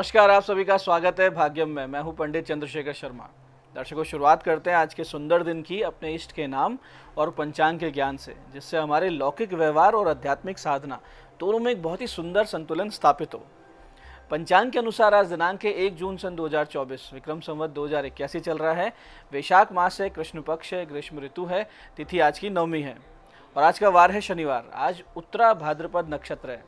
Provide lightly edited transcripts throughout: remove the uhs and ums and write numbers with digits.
नमस्कार, आप सभी का स्वागत है भाग्यम में। मैं हूं पंडित चंद्रशेखर शर्मा। दर्शकों, शुरुआत करते हैं आज के सुंदर दिन की अपने इष्ट के नाम और पंचांग के ज्ञान से, जिससे हमारे लौकिक व्यवहार और आध्यात्मिक साधना दोनों में एक बहुत ही सुंदर संतुलन स्थापित हो। पंचांग के अनुसार आज दिनांक है 1 जून सन 2024, विक्रम संवत 2081 चल रहा है। वैशाख मास है, कृष्ण पक्ष है, ग्रीष्म ऋतु है, तिथि आज की नवमी है और आज का वार है शनिवार। आज उत्तरा भाद्रपद नक्षत्र है।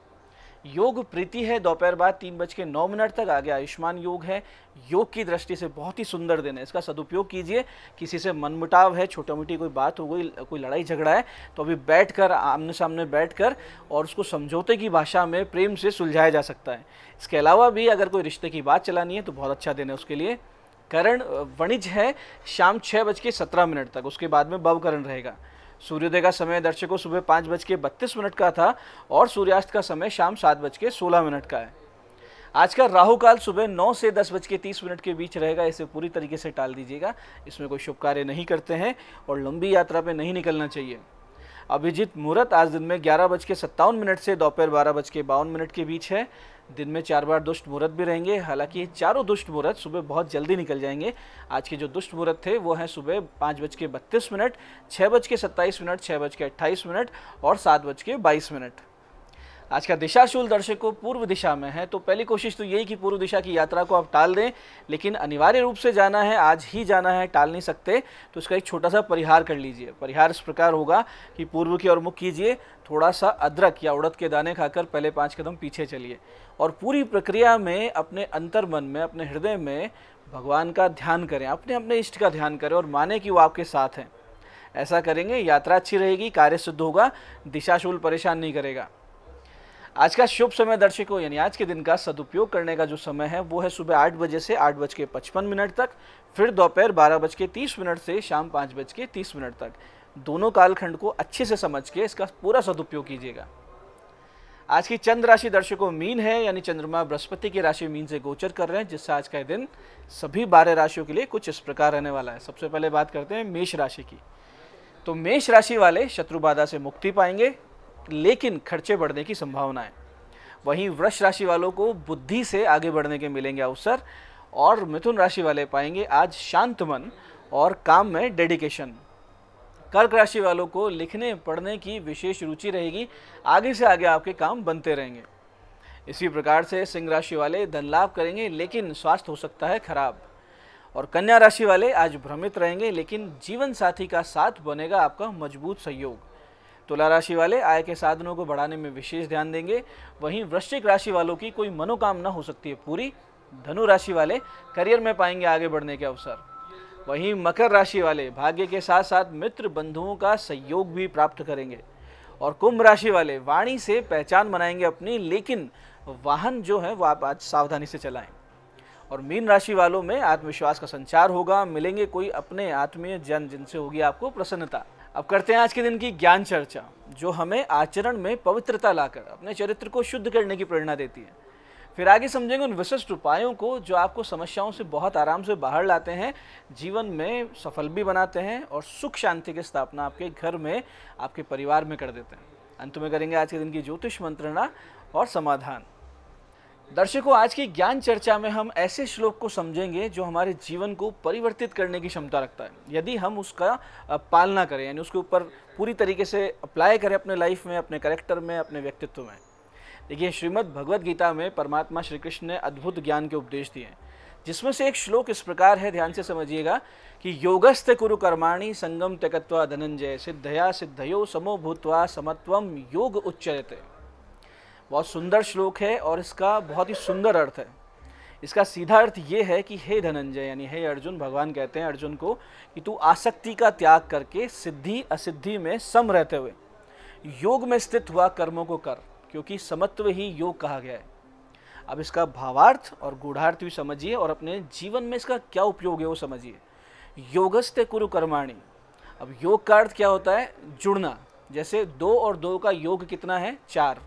योग प्रीति है दोपहर बाद 3:09 तक। आगे आयुष्मान योग है। योग की दृष्टि से बहुत ही सुंदर दिन है, इसका सदुपयोग कीजिए। किसी से मनमुटाव है, छोटी मोटी कोई बात हो गई, कोई लड़ाई झगड़ा है, तो अभी बैठकर आमने सामने बैठकर और उसको समझौते की भाषा में प्रेम से सुलझाया जा सकता है। इसके अलावा भी अगर कोई रिश्ते की बात चलानी है तो बहुत अच्छा दिन है उसके लिए। करण वणिज है शाम 6:17 तक, उसके बाद में भवकरण रहेगा। सूर्योदय का समय दर्शकों सुबह 5:32 का था और सूर्यास्त का समय शाम 7:16 का है। आज का राहु काल सुबह 9 से 10:30 के बीच रहेगा। इसे पूरी तरीके से टाल दीजिएगा। इसमें कोई शुभ कार्य नहीं करते हैं और लंबी यात्रा पे नहीं निकलना चाहिए। अभिजीत मुहूर्त आज दिन में 11:57 से दोपहर 12:52 के बीच है। दिन में 4 बार दुष्ट मुहूर्त भी रहेंगे। हालांकि ये चारों दुष्ट मुहूर्त सुबह बहुत जल्दी निकल जाएंगे। आज के जो दुष्ट मुहूर्त थे वो हैं सुबह 5:32, 6:27, 6:28 और 7:22। आज का दिशाशूल दर्शकों पूर्व दिशा में है, तो पहली कोशिश तो यही कि पूर्व दिशा की यात्रा को आप टाल दें, लेकिन अनिवार्य रूप से जाना है, आज ही जाना है, टाल नहीं सकते, तो इसका एक छोटा सा परिहार कर लीजिए। परिहार इस प्रकार होगा कि पूर्व की ओर मुख कीजिए, थोड़ा सा अदरक या उड़द के दाने खाकर पहले 5 कदम पीछे चलिए और पूरी प्रक्रिया में अपने अंतर्मन में, अपने हृदय में भगवान का ध्यान करें, अपने अपने इष्ट का ध्यान करें और माने कि वो आपके साथ हैं। ऐसा करेंगे यात्रा अच्छी रहेगी, कार्य सिद्ध होगा, दिशाशूल परेशान नहीं करेगा। आज का शुभ समय दर्शकों, यानी आज के दिन का सदुपयोग करने का जो समय है वो है सुबह 8 बजे से 8:55 तक, फिर दोपहर 12:30 से शाम 5:30 तक। दोनों कालखंड को अच्छे से समझ के इसका पूरा सदुपयोग कीजिएगा। आज की चंद्र राशि दर्शकों मीन है, यानी चंद्रमा बृहस्पति की राशि मीन से गोचर कर रहे हैं, जिससे आज का दिन सभी 12 राशियों के लिए कुछ इस प्रकार रहने वाला है। सबसे पहले बात करते हैं मेष राशि की। तो मेष राशि वाले शत्रु बाधा से मुक्ति पाएंगे, लेकिन खर्चे बढ़ने की संभावना है। वहीं वृष राशि वालों को बुद्धि से आगे बढ़ने के मिलेंगे अवसर और मिथुन राशि वाले पाएंगे आज शांत मन और काम में डेडिकेशन। कर्क राशि वालों को लिखने पढ़ने की विशेष रुचि रहेगी, आगे से आगे आपके काम बनते रहेंगे। इसी प्रकार से सिंह राशि वाले धन लाभ करेंगे, लेकिन स्वास्थ्य हो सकता है खराब। और कन्या राशि वाले आज भ्रमित रहेंगे, लेकिन जीवन साथी का साथ बनेगा आपका मजबूत सहयोग। तुला राशि वाले आय के साधनों को बढ़ाने में विशेष ध्यान देंगे। वहीं वृश्चिक राशि वालों की कोई मनोकामना हो सकती है पूरी। धनु राशि वाले करियर में पाएंगे आगे बढ़ने के अवसर। वहीं मकर राशि वाले भाग्य के साथ साथ मित्र बंधुओं का सहयोग भी प्राप्त करेंगे। और कुंभ राशि वाले वाणी से पहचान बनाएंगे अपनी, लेकिन वाहन जो है वो आप आज सावधानी से चलाएं। और मीन राशि वालों में आत्मविश्वास का संचार होगा, मिलेंगे कोई अपने आत्मीय जन जिनसे होगी आपको प्रसन्नता। अब करते हैं आज के दिन की ज्ञान चर्चा, जो हमें आचरण में पवित्रता लाकर अपने चरित्र को शुद्ध करने की प्रेरणा देती है। फिर आगे समझेंगे उन विशिष्ट उपायों को जो आपको समस्याओं से बहुत आराम से बाहर लाते हैं, जीवन में सफल भी बनाते हैं और सुख शांति की स्थापना आपके घर में, आपके परिवार में कर देते हैं। अंत में करेंगे आज के दिन की ज्योतिष मंत्रणा और समाधान। दर्शकों, आज की ज्ञान चर्चा में हम ऐसे श्लोक को समझेंगे जो हमारे जीवन को परिवर्तित करने की क्षमता रखता है, यदि हम उसका पालना करें, यानी उसके ऊपर पूरी तरीके से अप्लाई करें अपने लाइफ में, अपने कैरेक्टर में, अपने व्यक्तित्व में। देखिए, श्रीमद् भगवद गीता में परमात्मा श्री कृष्ण ने अद्भुत ज्ञान के उपदेश दिए हैं, जिसमें से एक श्लोक इस प्रकार है, ध्यान से समझिएगा कि योगस्ते कुरु कर्माणि संगम त्यक्त्वा धनंजय सिद्धया सिद्धयो समो भूत्वा समत्वम योग उच्यते। बहुत सुंदर श्लोक है और इसका बहुत ही सुंदर अर्थ है। इसका सीधा अर्थ ये है कि हे धनंजय, यानी हे अर्जुन, भगवान कहते हैं अर्जुन को कि तू आसक्ति का त्याग करके सिद्धि असिद्धि में सम रहते हुए योग में स्थित हुआ कर्मों को कर, क्योंकि समत्व ही योग कहा गया है। अब इसका भावार्थ और गूढ़ार्थ भी समझिए और अपने जीवन में इसका क्या उपयोग है वो समझिए। योगस्ते कुरु कर्माणि, अब योग का अर्थ क्या होता है? जुड़ना। जैसे 2 और 2 का योग कितना है? 4,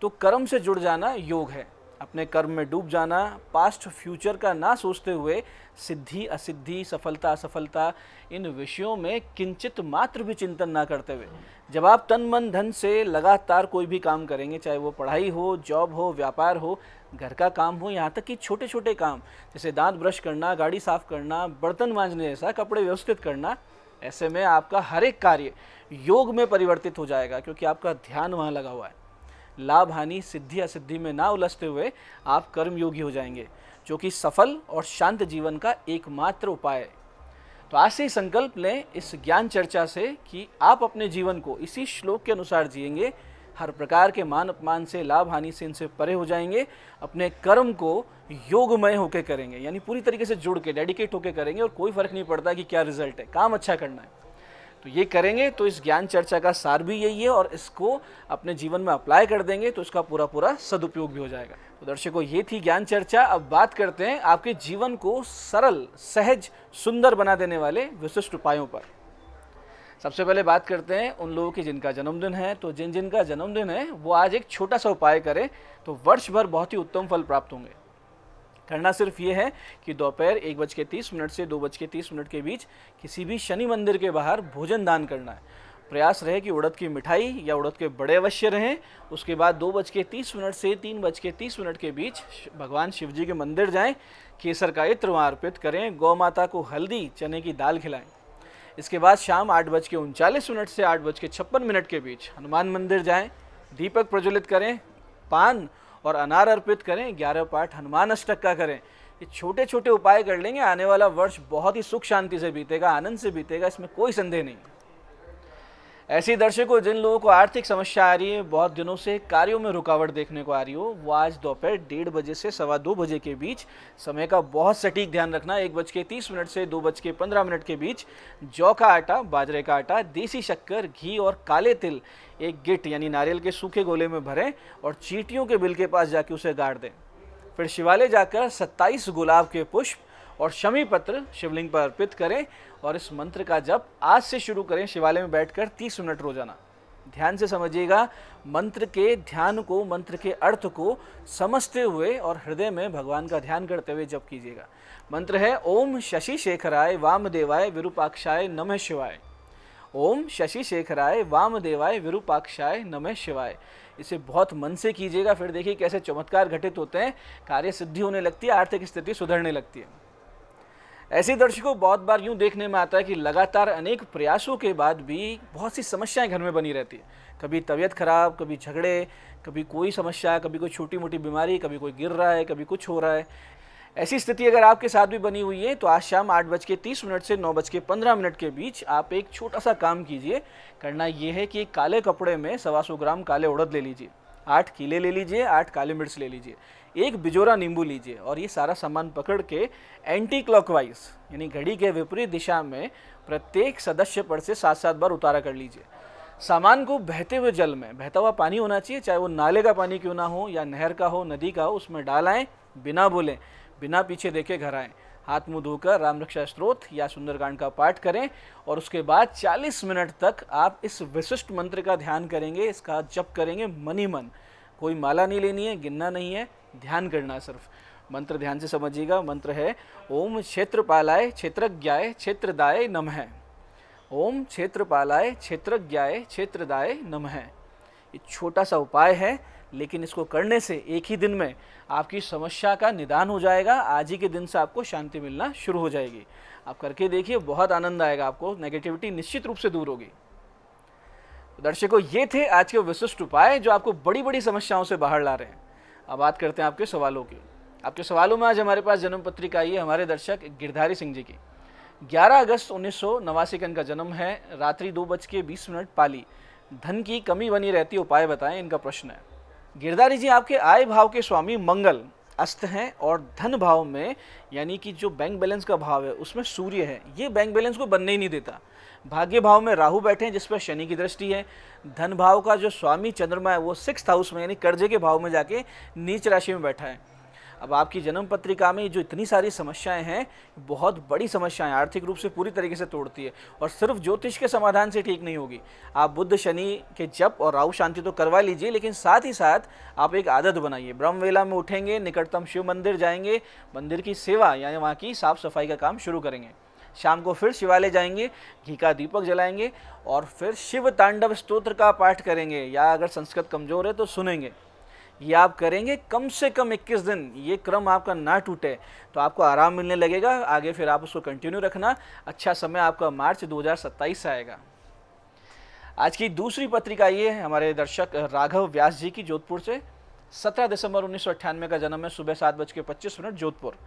तो कर्म से जुड़ जाना योग है। अपने कर्म में डूब जाना, पास्ट फ्यूचर का ना सोचते हुए सिद्धि असिद्धि, सफलता असफलता, इन विषयों में किंचित मात्र भी चिंतन ना करते हुए जब आप तन मन धन से लगातार कोई भी काम करेंगे, चाहे वो पढ़ाई हो, जॉब हो, व्यापार हो, घर का काम हो, यहाँ तक कि छोटे छोटे काम जैसे दांत ब्रश करना, गाड़ी साफ करना, बर्तन मांजने जैसा, कपड़े व्यवस्थित करना, ऐसे में आपका हर एक कार्य योग में परिवर्तित हो जाएगा, क्योंकि आपका ध्यान वहाँ लगा हुआ है। लाभ हानि, सिद्धि असिद्धि में ना उलझते हुए आप कर्मयोगी हो जाएंगे, जो कि सफल और शांत जीवन का एकमात्र उपाय है। तो आज से ही संकल्प लें इस ज्ञान चर्चा से कि आप अपने जीवन को इसी श्लोक के अनुसार जिएंगे, हर प्रकार के मान अपमान से, लाभ हानि से, इनसे परे हो जाएंगे, अपने कर्म को योगमय होकर करेंगे, यानी पूरी तरीके से जुड़ के, डेडिकेट होकर करेंगे और कोई फर्क नहीं पड़ता कि क्या रिजल्ट है, काम अच्छा करना है। तो ये करेंगे तो इस ज्ञान चर्चा का सार भी यही है, और इसको अपने जीवन में अप्लाई कर देंगे तो इसका पूरा पूरा सदुपयोग भी हो जाएगा। तो दर्शकों, ये थी ज्ञान चर्चा। अब बात करते हैं आपके जीवन को सरल, सहज, सुंदर बना देने वाले विशिष्ट उपायों पर। सबसे पहले बात करते हैं उन लोगों की जिनका जन्मदिन है। तो जिनका जन्मदिन है वो आज एक छोटा सा उपाय करें तो वर्ष भर बहुत ही उत्तम फल प्राप्त होंगे। करना सिर्फ ये है कि दोपहर 1:30 से 2:30 के बीच किसी भी शनि मंदिर के बाहर भोजन दान करना है। प्रयास रहे कि उड़द की मिठाई या उड़द के बड़े अवश्य रहें। उसके बाद 2:30 से 3:30 के बीच भगवान शिव जी के मंदिर जाएं, केसर का इत्र वहाँ अर्पित करें, गौ माता को हल्दी, चने की दाल खिलाएं। इसके बाद शाम 8:39 से 8:56 के बीच हनुमान मंदिर जाएं, दीपक प्रज्वलित करें, पान और अनार अर्पित करें, 11 पाठ हनुमान अष्टक का करें। ये छोटे छोटे उपाय कर लेंगे, आने वाला वर्ष बहुत ही सुख शांति से बीतेगा, आनंद से बीतेगा, इसमें कोई संदेह नहीं। ऐसे दर्शकों, जिन लोगों को आर्थिक समस्या आ रही है, बहुत दिनों से कार्यों में रुकावट देखने को आ रही हो, वो आज दोपहर 1:30 से 2:15 के बीच समय का बहुत सटीक ध्यान रखना। 1:30 से 2:15 के बीच जौ का आटा, बाजरे का आटा, देसी शक्कर, घी और काले तिल एक गिट यानी नारियल के सूखे गोले में भरें और चींटियों के बिल के पास जाके उसे गाड़ दें। फिर शिवालय जाकर 27 गुलाब के पुष्प और शमी पत्र शिवलिंग पर अर्पित करें और इस मंत्र का जप आज से शुरू करें। शिवालय में बैठकर 30 मिनट रोजाना। ध्यान से समझिएगा, मंत्र के ध्यान को, मंत्र के अर्थ को समझते हुए और हृदय में भगवान का ध्यान करते हुए जप कीजिएगा। मंत्र है ओम शशि शेखराय वामदेवाय विरूपाक्षाय नमः शिवाय। ओम शशि शेखराय वामदेवाय विरूपाक्षाय नमः शिवाय। इसे बहुत मन से कीजिएगा, फिर देखिए कैसे चमत्कार घटित होते हैं, कार्य सिद्धि होने लगती है, आर्थिक स्थिति सुधरने लगती है। ऐसे दर्शकों, बहुत बार यूं देखने में आता है कि लगातार अनेक प्रयासों के बाद भी बहुत सी समस्याएं घर में बनी रहती है। कभी तबीयत खराब, कभी झगड़े, कभी कोई समस्या, कभी कोई छोटी मोटी बीमारी, कभी कोई गिर रहा है, कभी कुछ हो रहा है। ऐसी स्थिति अगर आपके साथ भी बनी हुई है तो आज शाम 8:30 से 9:15 के बीच आप एक छोटा सा काम कीजिए। करना यह है कि काले कपड़े में 125 ग्राम काले उड़द ले लीजिए, 8 कीले ले लीजिए, 8 काली मिर्च ले लीजिए, एक बिजोरा नींबू लीजिए और ये सारा सामान पकड़ के एंटी क्लॉकवाइज यानी घड़ी के विपरीत दिशा में प्रत्येक सदस्य पर से 7-7 बार उतारा कर लीजिए। सामान को बहते हुए जल में, बहता हुआ पानी होना चाहिए, चाहे वो नाले का पानी क्यों ना हो या नहर का हो, नदी का हो, उसमें डालाएं, बिना बोले, बिना पीछे देखे घर आएँ। हाथ मुंह धोकर राम रक्षा स्तोत्र या सुंदरकांड का पाठ करें और उसके बाद 40 मिनट तक आप इस विशिष्ट मंत्र का ध्यान करेंगे, इसका जप करेंगे मन ही मन। कोई माला नहीं लेनी है, गिनना नहीं है, ध्यान करना है सिर्फ। मंत्र ध्यान से समझिएगा। मंत्र है ओम क्षेत्रपालाय क्षेत्रज्ञाय क्षेत्रदाय नमः। ओम क्षेत्रपालाय क्षेत्रज्ञाय क्षेत्रदाय नमः। ये छोटा सा उपाय है, लेकिन इसको करने से एक ही दिन में आपकी समस्या का निदान हो जाएगा। आज ही के दिन से आपको शांति मिलना शुरू हो जाएगी। आप करके देखिए, बहुत आनंद आएगा आपको, नेगेटिविटी निश्चित रूप से दूर होगी। दर्शकों, ये थे आज के विशिष्ट उपाय जो आपको बड़ी बड़ी समस्याओं से बाहर ला रहे हैं। अब बात करते हैं आपके सवालों की। आपके सवालों में आज हमारे पास जन्म पत्रिका आई है हमारे दर्शक गिरधारी सिंह जी की। 11 अगस्त 1989 का इनका जन्म है। रात्रि 2:20 पाली। धन की कमी बनी रहती है, उपाय बताएं, इनका प्रश्न है। गिरधारी जी, आपके आय भाव के स्वामी मंगल अस्त हैं और धन भाव में यानी कि जो बैंक बैलेंस का भाव है उसमें सूर्य है। ये बैंक बैलेंस को बनने ही नहीं देता। भाग्य भाव में राहु बैठे हैं जिस पर शनि की दृष्टि है। धन भाव का जो स्वामी चंद्रमा है वो 6th हाउस में यानी कर्जे के भाव में जाके नीच राशि में बैठा है। अब आपकी जन्म पत्रिका में जो इतनी सारी समस्याएं हैं, बहुत बड़ी समस्याएं, आर्थिक रूप से पूरी तरीके से तोड़ती है, और सिर्फ ज्योतिष के समाधान से ठीक नहीं होगी। आप बुध शनि के जप और राहु शांति तो करवा लीजिए, लेकिन साथ ही साथ आप एक आदत बनाइए। ब्रह्म वेला में उठेंगे, निकटतम शिव मंदिर जाएंगे, मंदिर की सेवा यानी वहाँ की साफ सफाई का काम शुरू करेंगे। शाम को फिर शिवालय जाएंगे, घी का दीपक जलाएंगे और फिर शिव तांडव स्तोत्र का पाठ करेंगे, या अगर संस्कृत कमजोर है तो सुनेंगे। ये आप करेंगे कम से कम 21 दिन, ये क्रम आपका ना टूटे तो आपको आराम मिलने लगेगा। आगे फिर आप उसको कंटिन्यू रखना। अच्छा समय आपका मार्च 2027 से आएगा। आज की दूसरी पत्रिका ये है हमारे दर्शक राघव व्यास जी की, जोधपुर से। 17 दिसंबर 1998 का जन्म है, सुबह 7:25 जोधपुर।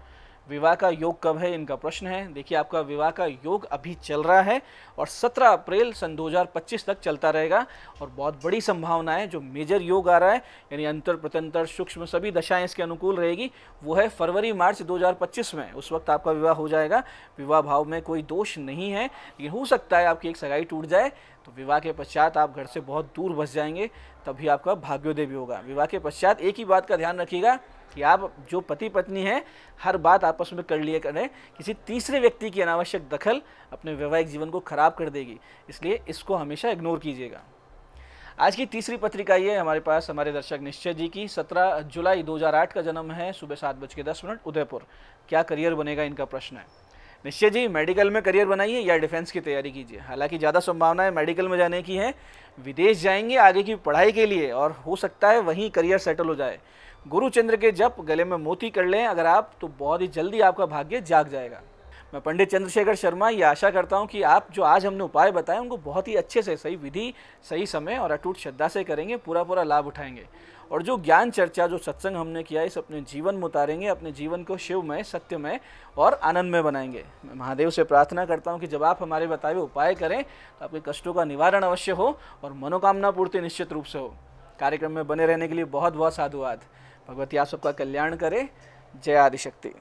विवाह का योग कब है, इनका प्रश्न है। देखिए, आपका विवाह का योग अभी चल रहा है और 17 अप्रैल सन 2025 तक चलता रहेगा, और बहुत बड़ी संभावना है। जो मेजर योग आ रहा है यानी अंतर प्रत्यंतर सूक्ष्म सभी दशाएं इसके अनुकूल रहेगी, वो है फरवरी मार्च 2025 में। उस वक्त आपका विवाह हो जाएगा। विवाह भाव में कोई दोष नहीं है, लेकिन हो सकता है आपकी एक सगाई टूट जाए, तो विवाह के पश्चात आप घर से बहुत दूर बस जाएंगे, तभी आपका भाग्योदय भी होगा। विवाह के पश्चात एक ही बात का ध्यान रखिएगा कि आप जो पति पत्नी हैं, हर बात आपस में कर लिए करें। किसी तीसरे व्यक्ति की अनावश्यक दखल अपने वैवाहिक जीवन को खराब कर देगी, इसलिए इसको हमेशा इग्नोर कीजिएगा। आज की तीसरी पत्रिका ये हमारे पास हमारे दर्शक निश्चय जी की। 17 जुलाई 2008 का जन्म है, सुबह 7:10 उदयपुर। क्या करियर बनेगा, इनका प्रश्न है। निश्चय जी, मेडिकल में करियर बनाइए या डिफेंस की तैयारी कीजिए। हालांकि ज़्यादा संभावना है मेडिकल में जाने की है। विदेश जाएंगे आगे की पढ़ाई के लिए, और हो सकता है वहीं करियर सेटल हो जाए। गुरु चंद्र के जप, गले में मोती कर लें अगर आप, तो बहुत ही जल्दी आपका भाग्य जाग जाएगा। मैं पंडित चंद्रशेखर शर्मा ये आशा करता हूं कि आप जो आज हमने उपाय बताए उनको बहुत ही अच्छे से, सही विधि, सही समय और अटूट श्रद्धा से करेंगे, पूरा लाभ उठाएंगे। और जो ज्ञान चर्चा, जो सत्संग हमने किया, इस अपने जीवन में उतारेंगे, अपने जीवन को शिवमय, सत्यमय और आनंदमय बनाएंगे। मैं महादेव से प्रार्थना करता हूं कि जब आप हमारे बताए हुए उपाय करें तो आपके कष्टों का निवारण अवश्य हो और मनोकामना पूर्ति निश्चित रूप से हो। कार्यक्रम में बने रहने के लिए बहुत बहुत साधुवाद। भगवती आप सबका कल्याण करे। जय आदिशक्ति।